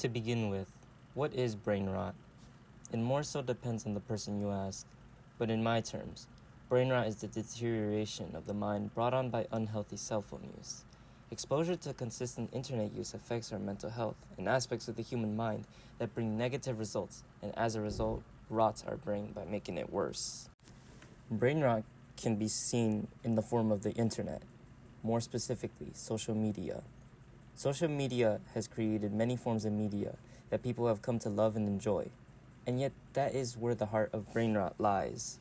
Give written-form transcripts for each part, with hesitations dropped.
To begin with, what is brain rot? It more so depends on the person you ask, but in my terms, brain rot is the deterioration of the mind brought on by unhealthy cell phone use. Exposure to consistent internet use affects our mental health and aspects of the human mind that bring negative results, and as a result, rots our brain by making it worse. Brain rot can be seen in the form of the internet, more specifically, social media. Social media has created many forms of media that people have come to love and enjoy, and yet that is where the heart of brain rot lies.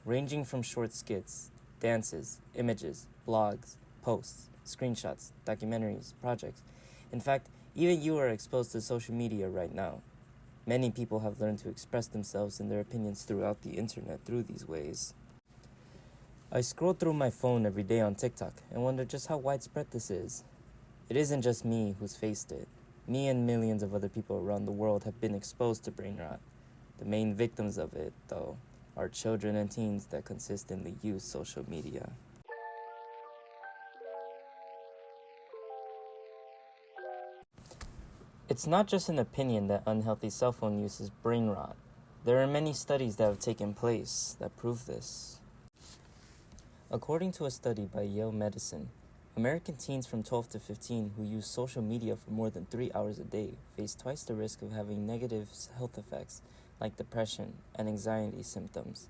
Ranging from short skits, dances, images, blogs, posts, screenshots, documentaries, projects. In fact, even you are exposed to social media right now. Many people have learned to express themselves and their opinions throughout the internet through these ways. I scroll through my phone every day on TikTok and wonder just how widespread this is. It isn't just me who's faced it. Me and millions of other people around the world have been exposed to brain rot. The main victims of it, though, are children and teens that consistently use social media. It's not just an opinion that unhealthy cell phone use is brain rot. There are many studies that have taken place that prove this. According to a study by Yale Medicine, American teens from 12 to 15 who use social media for more than 3 hours a day face twice the risk of having negative health effects like depression and anxiety symptoms.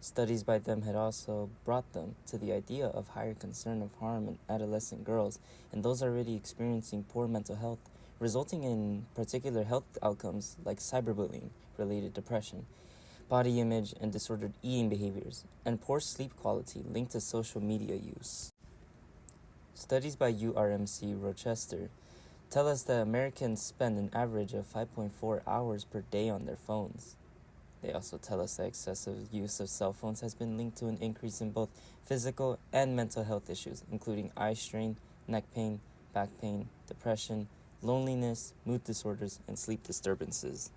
Studies by them had also brought them to the idea of higher concern of harm in adolescent girls and those already experiencing poor mental health, resulting in particular health outcomes like cyberbullying-related depression, body image and disordered eating behaviors, and poor sleep quality linked to social media use. Studies by URMC Rochester tell us that Americans spend an average of 5.4 hours per day on their phones. They also tell us that excessive use of cell phones has been linked to an increase in both physical and mental health issues, including eye strain, neck pain, back pain, depression, loneliness, mood disorders, and sleep disturbances.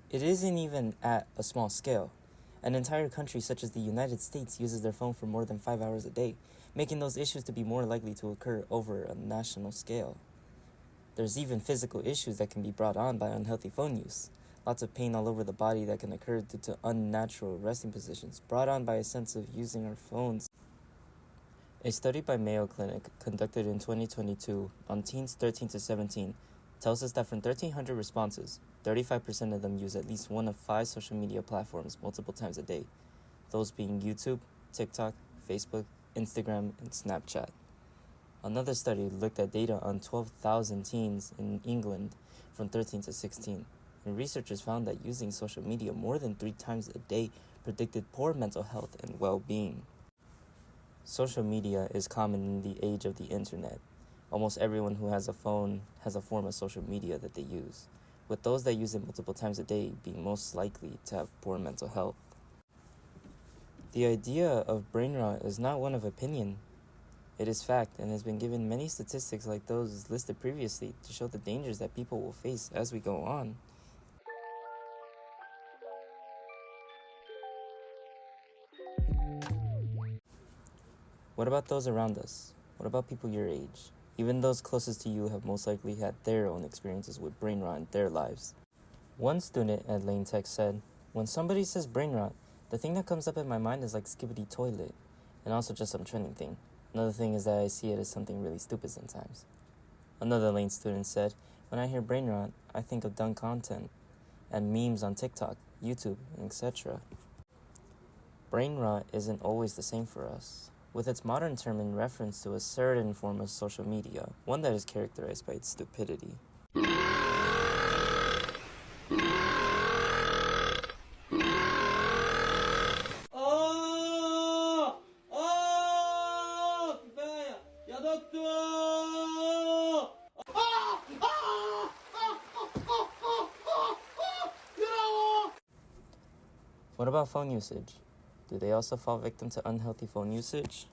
It isn't even at a small scale. An entire country such as the United States uses their phone for more than 5 hours a day, making those issues to be more likely to occur over a national scale. There's even physical issues that can be brought on by unhealthy phone use. Lots of pain all over the body that can occur due to unnatural resting positions brought on by a sense of using our phones. A study by Mayo Clinic conducted in 2022 on teens 13 to 17 tells us that from 1,300 responses, 35% of them use at least one of 5 social media platforms multiple times a day, those being YouTube, TikTok, Facebook, Instagram, and Snapchat. Another study looked at data on 12,000 teens in England from 13 to 16, and researchers found that using social media more than 3 times a day predicted poor mental health and well-being. Social media is common in the age of the internet. Almost everyone who has a phone has a form of social media that they use, with those that use it multiple times a day being most likely to have poor mental health. The idea of brain rot is not one of opinion. It is fact and has been given many statistics like those listed previously to show the dangers that people will face as we go on. What about those around us? What about people your age? Even those closest to you have most likely had their own experiences with brain rot in their lives. One student at Lane Tech said, "When somebody says brain rot, the thing that comes up in my mind is like skibbity toilet, and also just some trending thing. Another thing is that I see it as something really stupid sometimes." Another Lane student said, "When I hear brain rot, I think of dumb content and memes on TikTok, YouTube, etc." Brain rot isn't always the same for us. With its modern term in reference to a certain form of social media, one that is characterized by its stupidity. What about phone usage? Do they also fall victim to unhealthy phone usage?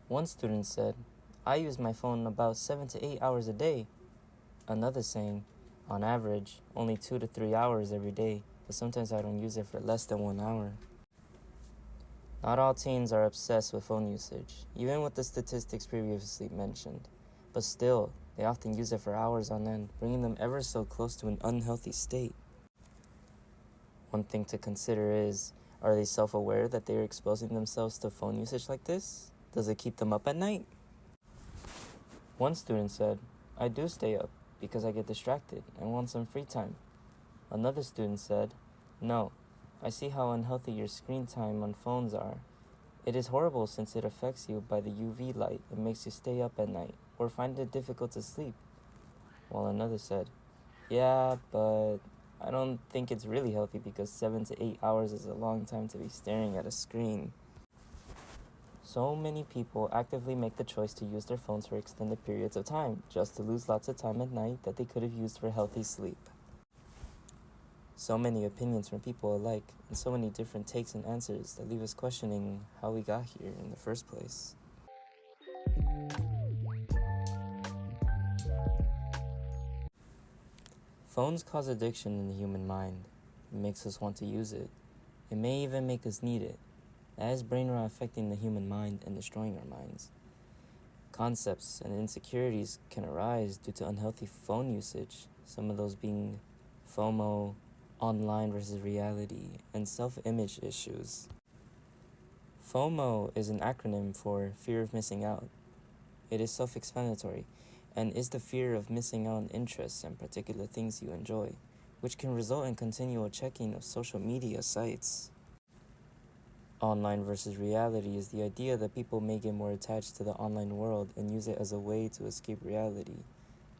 One student said, "I use my phone about 7 to 8 hours a day." Another saying, "On average, only 2 to 3 hours every day, but sometimes I don't use it for less than 1 hour." Not all teens are obsessed with phone usage, even with the statistics previously mentioned. But still, They often use it for hours on end, bringing them ever so close to an unhealthy state. One thing to consider is, are they self-aware that they are exposing themselves to phone usage like this? Does it keep them up at night? One student said, "I do stay up because I get distracted and want some free time." Another student said, "No, I see how unhealthy your screen time on phones are. It is horrible since it affects you by the UV light that makes you stay up at night or find it difficult to sleep." While another said, "Yeah, but I don't think it's really healthy because 7 to 8 hours is a long time to be staring at a screen." So many people actively make the choice to use their phones for extended periods of time, just to lose lots of time at night that they could have used for healthy sleep. So many opinions from people alike, and so many different takes and answers that leave us questioning how we got here in the first place. Phones cause addiction in the human mind. It makes us want to use it. It may even make us need it. That is brain rot affecting the human mind and destroying our minds. Concepts and insecurities can arise due to unhealthy phone usage, some of those being FOMO, online versus reality, and self-image issues. FOMO is an acronym for fear of missing out. It is self-explanatory and is the fear of missing out on interests and particular things you enjoy, which can result in continual checking of social media sites. Online versus reality is the idea that people may get more attached to the online world and use it as a way to escape reality.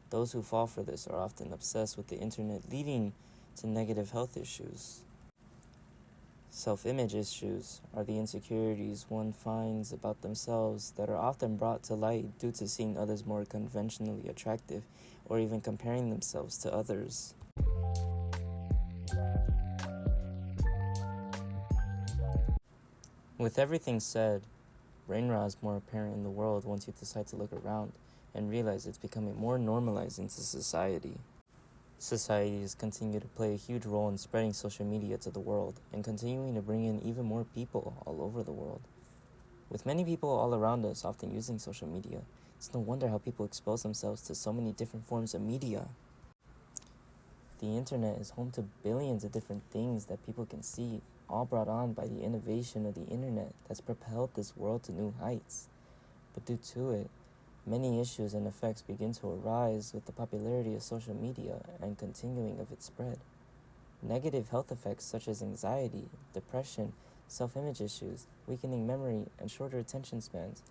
Those who fall for this are often obsessed with the internet, leading to negative health issues. Self-image issues are the insecurities one finds about themselves that are often brought to light due to seeing others more conventionally attractive or even comparing themselves to others. With everything said, brain rot is more apparent in the world once you decide to look around and realize it's becoming more normalized into society. Societies continue to play a huge role in spreading social media to the world and continuing to bring in even more people all over the world. With many people all around us often using social media, it's no wonder how people expose themselves to so many different forms of media. The internet is home to billions of different things that people can see, all brought on by the innovation of the internet that's propelled this world to new heights. But due to it, many issues and effects begin to arise with the popularity of social media and continuing of its spread. Negative health effects such as anxiety, depression, self-image issues, weakening memory, and shorter attention spans.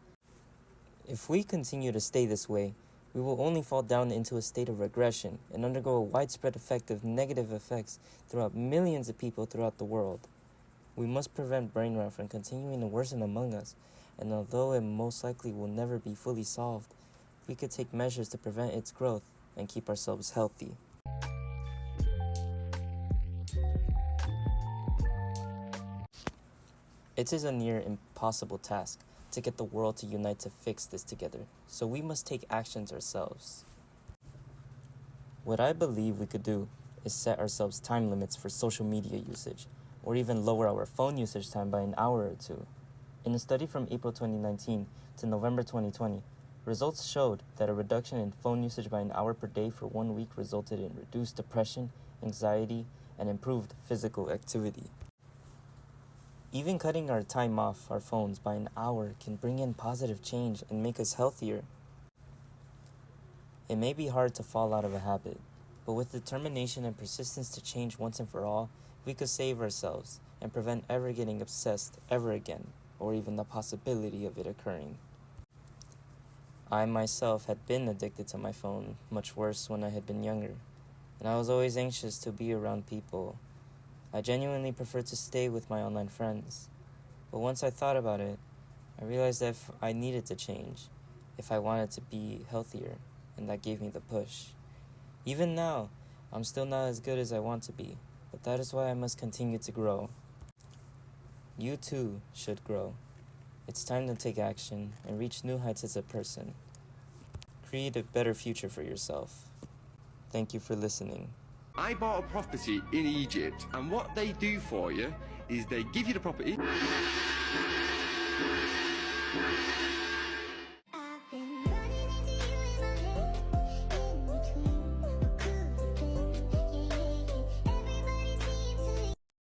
If we continue to stay this way, we will only fall down into a state of regression and undergo a widespread effect of negative effects throughout millions of people throughout the world. We must prevent brain rot from continuing to worsen among us, and although it most likely will never be fully solved, we could take measures to prevent its growth and keep ourselves healthy. It is a near impossible task to get the world to unite to fix this together, so we must take actions ourselves. What I believe we could do is set ourselves time limits for social media usage, or even lower our phone usage time by an hour or two. In a study from April 2019 to November 2020, results showed that a reduction in phone usage by an hour per day for 1 week resulted in reduced depression, anxiety, and improved physical activity. Even cutting our time off our phones by an hour can bring in positive change and make us healthier. It may be hard to fall out of a habit, but with determination and persistence to change once and for all, we could save ourselves and prevent ever getting obsessed ever again, or even the possibility of it occurring. I myself had been addicted to my phone, much worse when I had been younger, and I was always anxious to be around people. I genuinely preferred to stay with my online friends, but once I thought about it, I realized that I needed to change if I wanted to be healthier, and that gave me the push. Even now, I'm still not as good as I want to be, but that is why I must continue to grow. You too should grow. It's time to take action and reach new heights as a person. Create a better future for yourself. Thank you for listening. I bought a property in Egypt, and what they do for you is they give you the property.